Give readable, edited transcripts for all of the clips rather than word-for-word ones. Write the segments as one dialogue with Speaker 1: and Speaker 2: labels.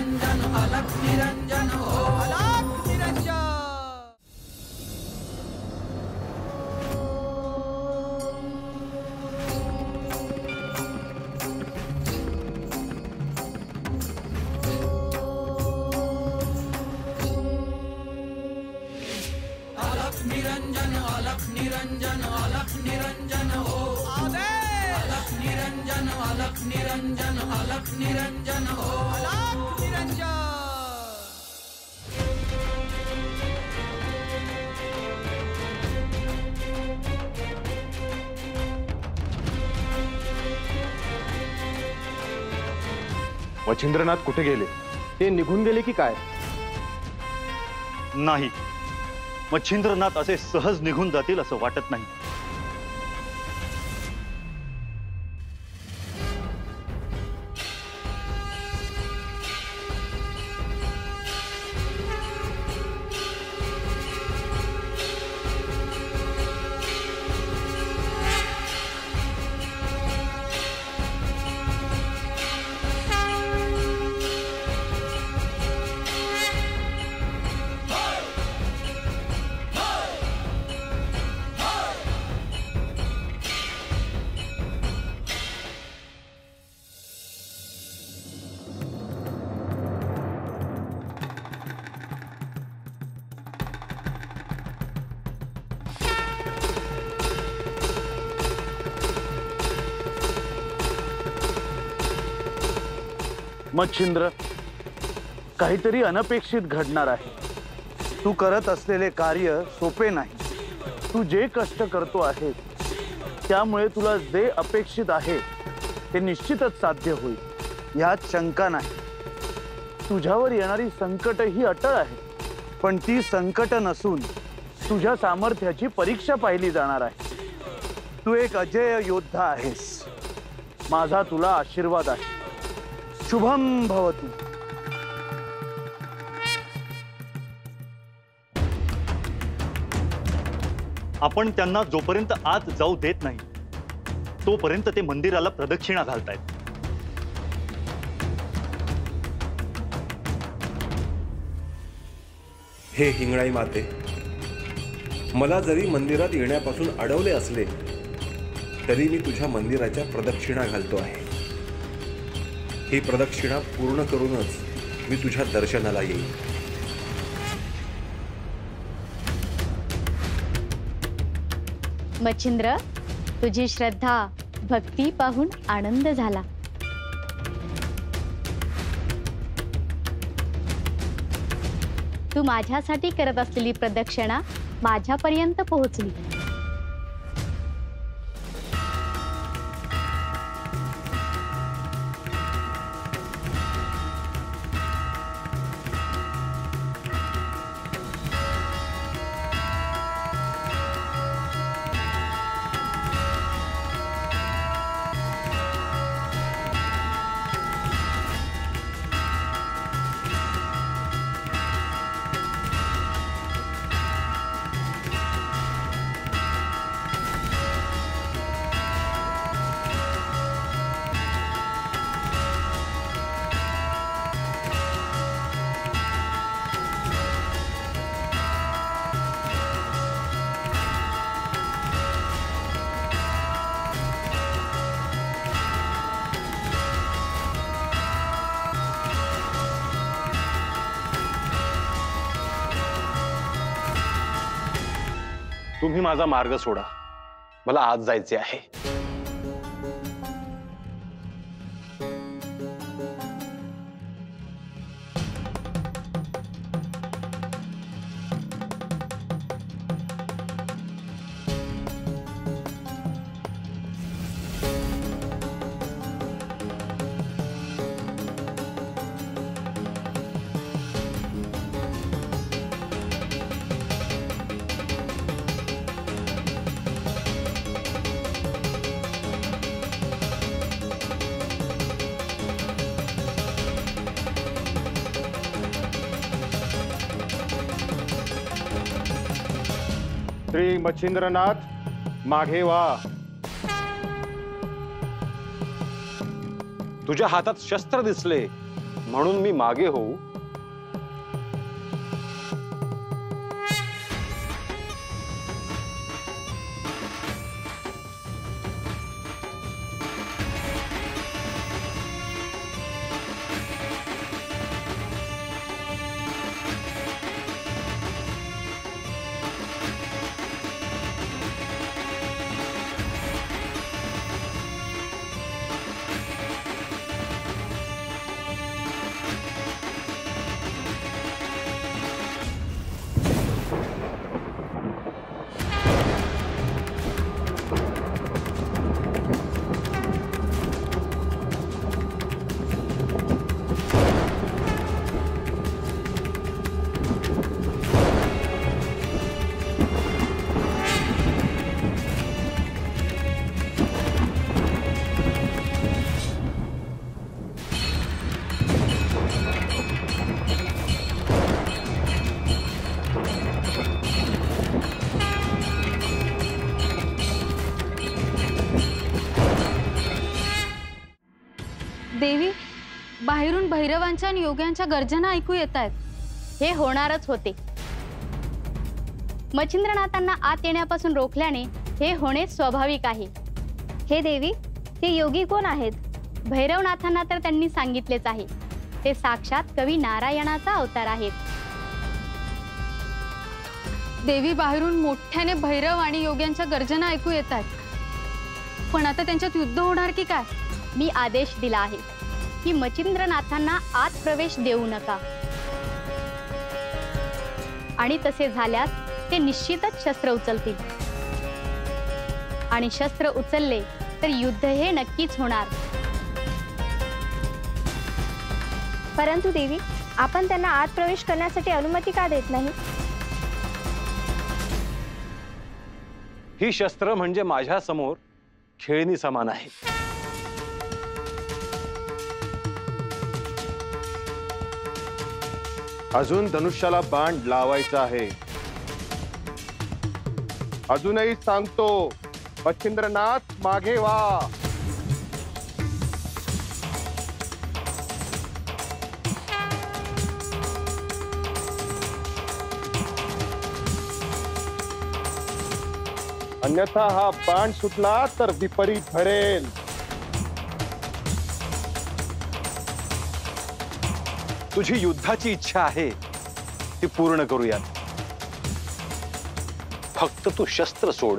Speaker 1: निरंजन अलख निरंजन हो अलख निरंजन। अलख निरंजन अलख निरंजन अलख निरंजन हो अलख निरंजन अलख निरंजन अलख निरंजन हो अलख निरंजन।
Speaker 2: मच्छिंद्रनाथ कुठे गेले? ते निघून गेले की काय?
Speaker 3: नाही, मच्छिंद्रनाथ असे सहज निघून जातील असं वाटत नाही।
Speaker 4: मच्छिंद्र, काहीतरी अनपेक्षित घडणार आहे। तू करत असलेले कार्य सोपे नाही। तू जे कष्ट करतो आहे त्यामुळे तुला जे अपेक्षित आहे ते निश्चितच साध्य होईल, यात शंका नाही। तुझ्यावर येणारी संकट ही अटळ आहे, पण ती संकट नसून तुझ्या सामर्थ्याची परीक्षा पाहिली जाणार आहे। तू एक अजेय योद्धा आहेस। माझा तुला आशीर्वाद आहे। शुभम भवतु।
Speaker 3: आपण त्यांना जोपर्यंत आत जाऊ देत नाही तोपर्यंत ते मंदिराला प्रदक्षिणा घालतायत।
Speaker 5: हे हिंगणाई माते, मला जरी मंदिरात येण्यापासून अडवले असले तरी मी तुझ्या मंदिराच्या प्रदक्षिणा घालतो आहे। ही प्रदक्षिणा पूर्ण करूनच मी तुझ्या दर्शनाला येईन।
Speaker 6: मच्छिंद्र, तुझी श्रद्धा भक्ती पाहून आनंद झाला। तू माझ्यासाठी करत असलेली प्रदक्षिणा माझ्यापर्यंत पोहोचली।
Speaker 2: तुम्ही माझा मार्ग सोडा, मला आज जायचे आहे। श्री मच्छिंद्रनाथ मागे वा। तुझ्या हातात शस्त्र दिसले, म्हणून मी मागे होऊ?
Speaker 7: देवी, बाहेरून भैरवांच्या आणि योग्यांच्या गर्जना ऐकू येत आहेत.
Speaker 6: हे होणारच होते. मच्छिंद्रनाथांना आत येण्यापासून रोखल्याने हे होणे स्वाभाविक आहे.
Speaker 8: हे देवी, ते योगी कोण आहेत?
Speaker 6: भैरवनाथांना तर त्यांनी सांगितलेच आहे. ते साक्षात कवी नारायणाचा अवतार आहेत.
Speaker 7: देवी, बाहेरून मोठ्याने भैरव आणि योग्यांच्या गर्जना ऐकू येत आहेत. पण आता त्यांच्यात युद्ध होणार की काय?
Speaker 6: मी आदेश दिला आहे की मच्छिंद्रनाथांना आत प्रवेश देऊ नका, आणि तसे झाल्यास ते निश्चितच शस्त्र उचलतील, आणि शस्त्र उचलले तर युद्ध हे नक्कीच होणार.
Speaker 8: परंतु देवी, आपण त्यांना आत प्रवेश करण्यासाठी अनुमती का देत नाही?
Speaker 2: ही शस्त्र म्हणजे माझ्या समोर खेळणी समान आहे.
Speaker 9: अजून धनुष्याला बाण लावायचा आहे. अजूनही सांगतो, मच्छिंद्रनाथ मागे व्हा. अन्यथा हा बाण सुटला तर विपरीत घडेल.
Speaker 2: तुझी युद्धाची इच्छा आहे ती पूर्ण करूयात. फक्त तू शस्त्र सोड.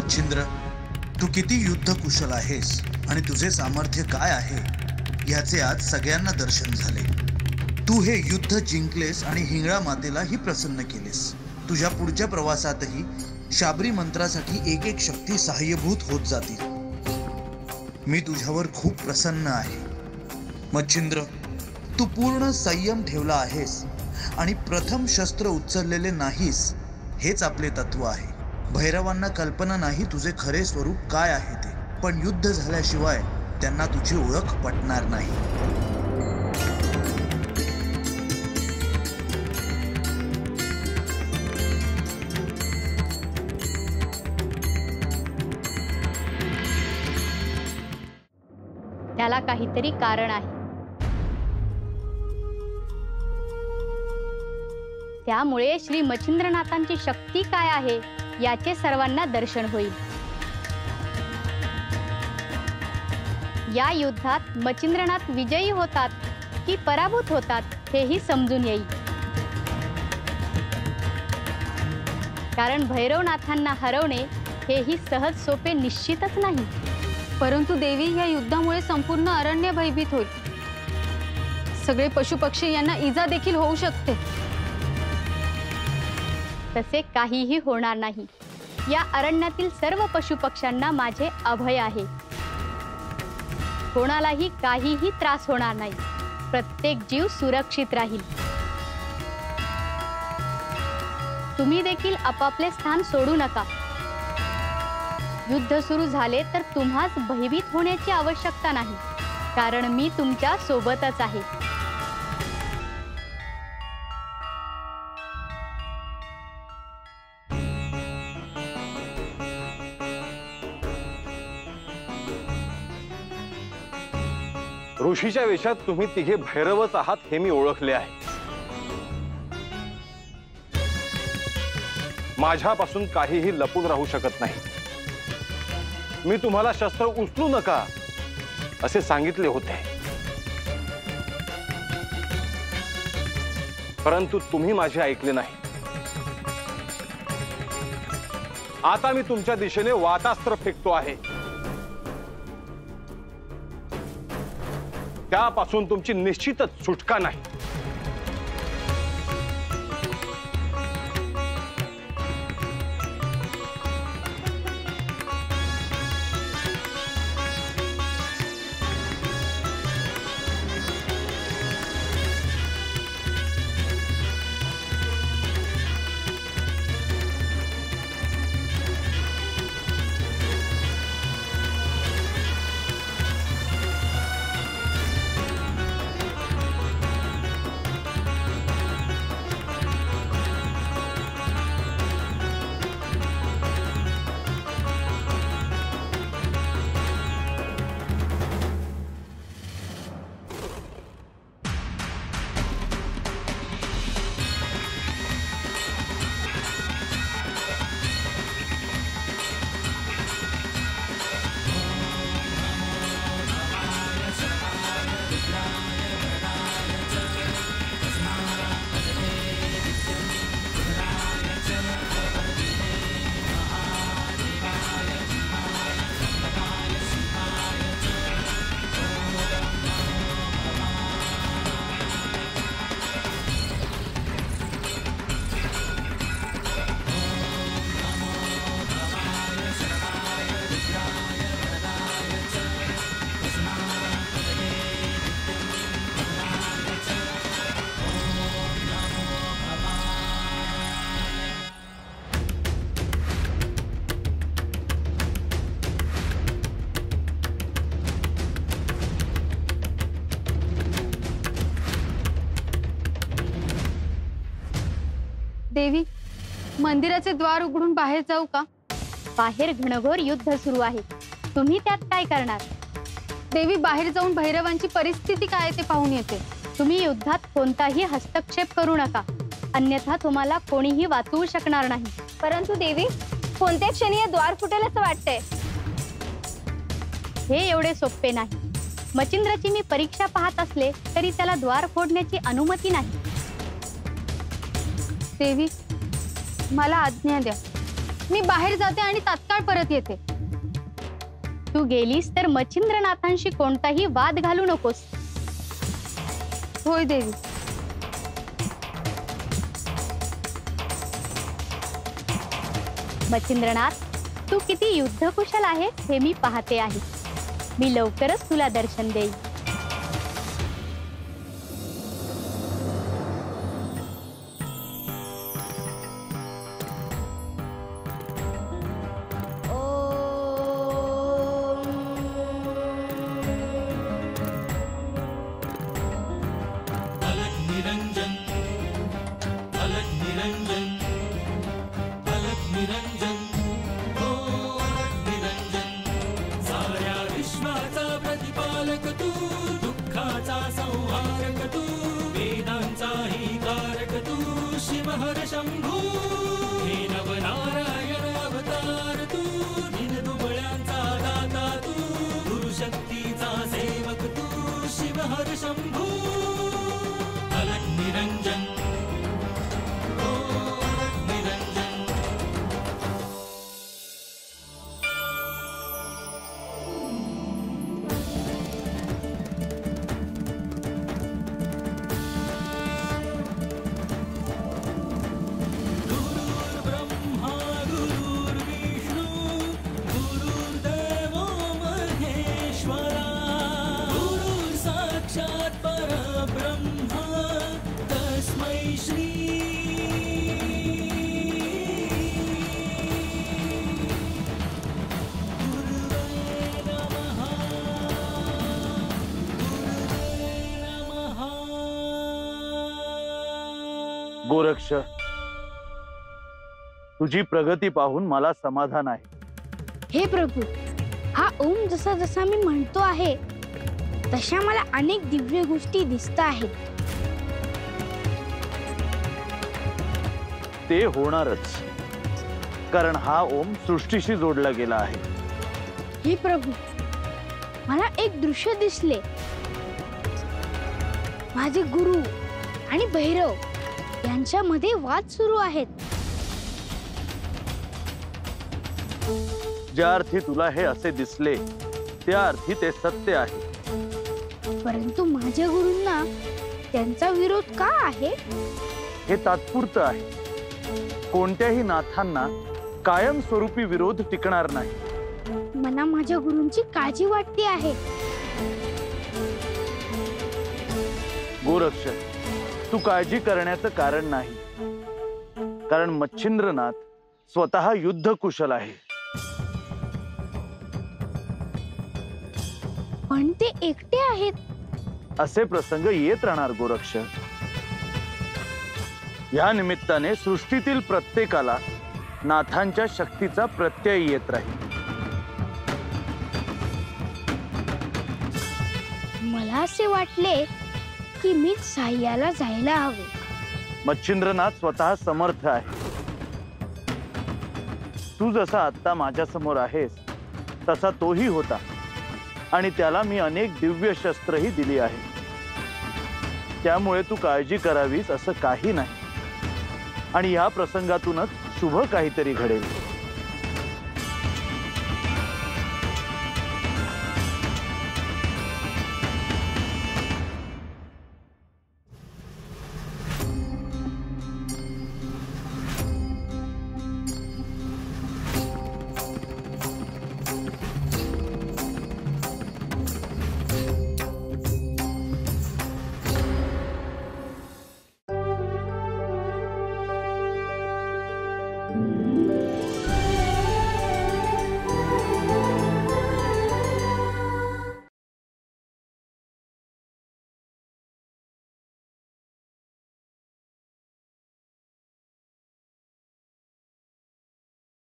Speaker 4: मच्छिंद्र, तू किती युद्ध कुशल आहेस आणि तुझे सामर्थ्य काय आहे याचे आज सगळ्यांना दर्शन झाले. तू हे युद्ध जिंकलेस आणि हिंगळा मातेलाही प्रसन्न केलेस. तुझ्या पुढच्या प्रवासातही शाबरी मंत्रासाठी एक एक शक्ती सहाय्यभूत होत जातील. मी तुझ्यावर खूप प्रसन्न आहे. मच्छिंद्र, तू पूर्ण संयम ठेवला आहेस आणि प्रथम शस्त्र उचललेले नाहीस हेच आपले तत्व आहे. भैरवांना कल्पना नाही तुझे खरे स्वरूप काय आहे ते, पण युद्ध झाल्याशिवाय त्यांना तुझी ओळख पटणार नाही.
Speaker 6: त्याला काहीतरी कारण आहे. त्यामुळे श्री मच्छिंद्रनाथांची शक्ती काय आहे याचे सर्वांना दर्शन होईल. या युद्धात मच्छिंद्रनाथ विजयी होतात की पराभूत होतात हेही समजून येईल. कारण भैरवनाथांना हरवणे हेही सहज सोपे निश्चितच नाही.
Speaker 7: परंतु देवी, या युद्धामुळे संपूर्ण अरण्य भयभीत होईल. सगळे पशुपक्षी यांना इजा देखील होऊ शकते.
Speaker 6: तसे काहीही होणार नाही. या अरण्यातील सर्व पशुपक्ष्यांना माझे अभय आहे. कोणालाही काहीही त्रास होणार नाही. प्रत्येक जीव सुरक्षित राहील. तुम्ही देखील आपापले स्थान सोडू नका. युद्ध सुरू झाले तर तुम्हास भयभीत होण्याची आवश्यकता नाही, कारण मी तुमच्या सोबतच आहे.
Speaker 2: ऋषीच्या वेशात तुम्ही तिघे भैरवच आहात हे मी ओळखले आहे. माझ्यापासून काहीही लपून राहू शकत नाही. मी तुम्हाला शस्त्र उचलू नका असे सांगितले होते, परंतु तुम्ही माझे ऐकले नाही. आता मी तुमच्या दिशेने वातास्त्र फेकतो आहे. त्यापासून तुमची निश्चितच सुटका नाही.
Speaker 7: देवी, मंदिराचे द्वार उघडून बाहेर जाऊ का?
Speaker 6: बाहेर घनघोर युद्ध सुरू आहे. तुम्ही त्यात काय करणार?
Speaker 7: देवी, बाहेर जाऊन भैरवांची परिस्थिती काय ते पाहून येते.
Speaker 6: तुम्ही युद्धात कोणताही हस्तक्षेप करू नका, अन्यथा तुम्हाला कोणीही वाचवू शकणार नाही.
Speaker 8: परंतु देवी, कोणत्या क्षणी हे द्वार फुटेल असं वाटतंय.
Speaker 6: हे एवढे सोपे नाही. मच्छिंद्राची मी परीक्षा पाहत असले तरी त्याला द्वार फोडण्याची अनुमती नाही.
Speaker 7: देवी, मला आज्ञा द्या. मी बाहेर जाते आणि तात्काळ परत येते.
Speaker 6: तू गेलीस तर मच्छिंद्रनाथांशी कोणताही वाद घालू नकोस.
Speaker 7: होय देवी.
Speaker 6: मच्छिंद्रनाथ, तू किती युद्धकुशल आहेस हे मी पाहते आहे. मी लवकरच तुला दर्शन देईन.
Speaker 4: गोरक्ष, तुझी प्रगती पाहून मला समाधान आहे.
Speaker 8: हे प्रभू, हा ओम जसा जसा मी म्हणतो आहे तशा मला अनेक दिव्य गोष्टी दिसत आहेत.
Speaker 4: ते होणारच, कारण हा ओम सृष्टीशी जोडला गेला आहे.
Speaker 8: हे प्रभू, मला एक दृश्य दिसले. माझे गुरु आणि भैरव यांच्यामध्ये वाद सुरू आहेत.
Speaker 4: ज्या अर्थी तुला हे असे दिसले त्या अर्थी ते सत्य आहे.
Speaker 8: परंतु माझ्या गुरूंना त्यांचा विरोध का आहे?
Speaker 4: हे तात्पुरतं आहे. कोणत्याही नाथांना कायमस्वरूपी विरोध टिकणार नाही.
Speaker 8: मला माझ्या गुरूंची काळजी वाटते आहे.
Speaker 4: गोरक्ष, तू काळजी करण्याचं कारण नाही, कारण मच्छिंद्रनाथ स्वतः युद्ध कुशल आहे.
Speaker 8: पण ते एकटे आहेत.
Speaker 4: असे प्रसंग येत राहणार गोरक्ष. या निमित्ताने सृष्टीतील प्रत्येकाला नाथांच्या शक्तीचा प्रत्यय येत राहील.
Speaker 8: मला असे वाटले की मीच साह्याला जायला हवे.
Speaker 4: मच्छिंद्रनाथ स्वतः समर्थ आहे. तू जसा आता माझ्या समोर आहेस तसा तोही होता, आणि त्याला मी अनेक दिव्य शस्त्रही दिली आहे. त्यामुळे तू काळजी करावीस असं काही नाही, आणि या प्रसंगातूनच शुभ काहीतरी घडेल.